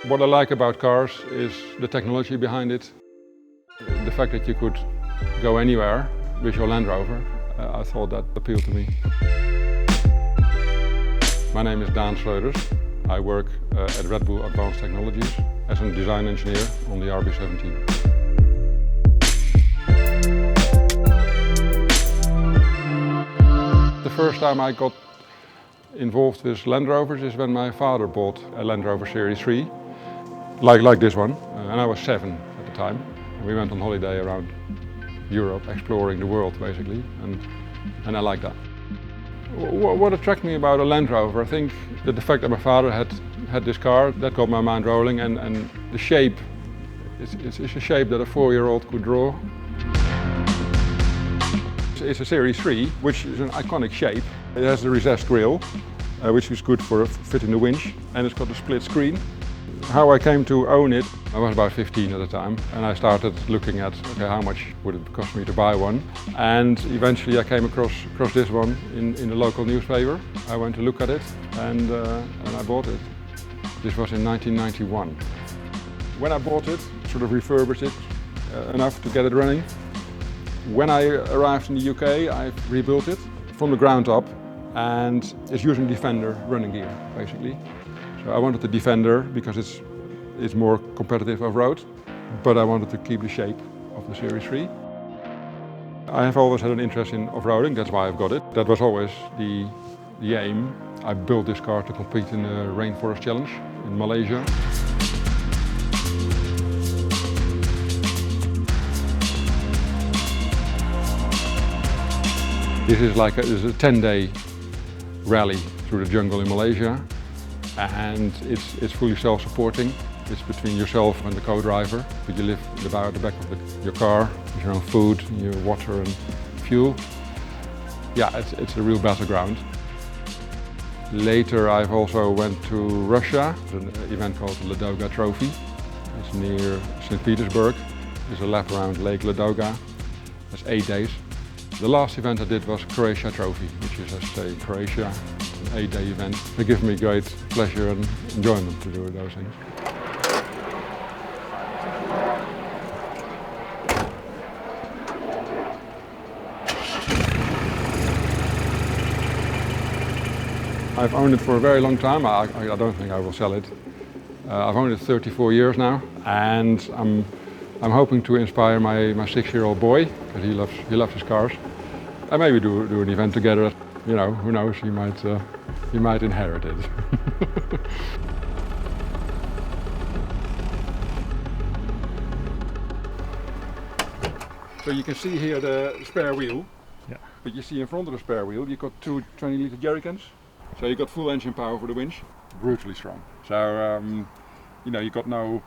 What I like about cars is the technology behind it. The fact that you could go anywhere with your Land Rover, I thought that appealed to me. My name is Daan. I work at Red Bull Advanced Technologies as a design engineer on the RB17. The first time I got involved with Land Rovers is when my father bought a Land Rover Series 3, like this one, and I was 7 at the time. We went on holiday around Europe, exploring the world basically, and I like that. What attracted me about a Land Rover, I think that the fact that my father had this car, that got my mind rolling, and the shape, it's a shape that a 4-year-old could draw. It's a Series 3, which is an iconic shape. It has the recessed grille, which is good for fitting the winch, and it's got a split screen. How I came to own it, I was about 15 at the time, and I started looking at how much would it cost me to buy one. And eventually I came across this one in the local newspaper. I went to look at it and I bought it. This was in 1991. When I bought it, sort of refurbished it enough to get it running. When I arrived in the UK, I rebuilt it from the ground up, and it's using Defender running gear, basically. So I wanted the Defender because it's more competitive off-road, but I wanted to keep the shape of the Series 3. I have always had an interest in off-roading, that's why I've got it. That was always the aim. I built this car to compete in the Rainforest Challenge in Malaysia. This is like a 10-day rally through the jungle in Malaysia, and it's fully self-supporting. It's between yourself and the co-driver, but you live at the back of your car with your own food, your water and fuel. Yeah, it's a real battleground. Later I've also went to Russia, an event called the Ladoga Trophy. It's near St. Petersburg. It's a lap around Lake Ladoga. That's 8 days. The last event I did was Croatia Trophy, which is, as I say, Croatia, an 8-day event. It gives me great pleasure and enjoyment to do those things. I've owned it for a very long time. I don't think I will sell it. I've owned it 34 years now, and I'm hoping to inspire my 6-year-old boy, because he loves his cars. And maybe do an event together. You know, who knows? He might inherit it. So you can see here the spare wheel. Yeah. But you see in front of the spare wheel, you've got 2 20-litre jerrycans. So you've got full engine power for the winch, brutally strong. So you know, you've got no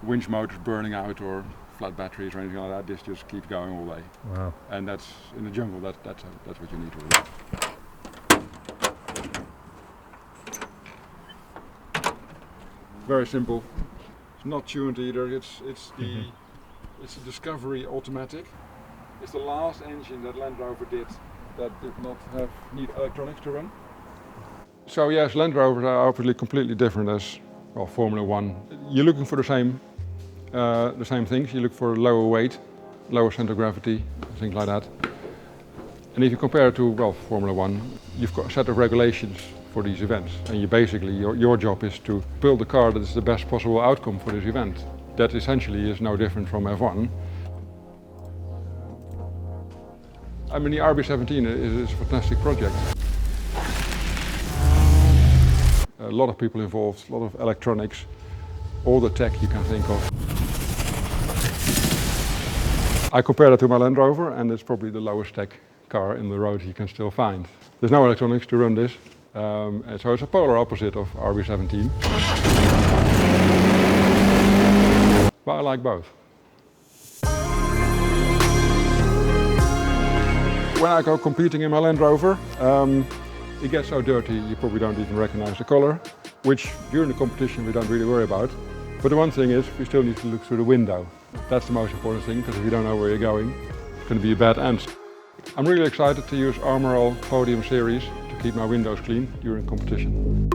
winch motors burning out or flat batteries or anything like that. This just keeps going all day. Wow. And that's in the jungle. That's what you need to do. Very simple. It's not tuned either. It's a Discovery automatic. It's the last engine that Land Rover did that did not need electronics to run. So yes, Land Rovers are obviously completely different as well. Formula One. You're looking for the same things. You look for lower weight, lower center of gravity, things like that. And if you compare it to Formula One, you've got a set of regulations for these events, and you basically your job is to build a car that is the best possible outcome for this event. That essentially is no different from F1. I mean, the RB17 is a fantastic project. A lot of people involved, a lot of electronics, all the tech you can think of. I compare that to my Land Rover, and it's probably the lowest tech car in the road you can still find. There's no electronics to run this, and so it's a polar opposite of RB17. But I like both. When I go competing in my Land Rover, it gets so dirty you probably don't even recognize the color, which during the competition we don't really worry about. But the one thing is, we still need to look through the window. That's the most important thing, because if you don't know where you're going, it's going to be a bad end. I'm really excited to use Armor All Podium Series to keep my windows clean during competition.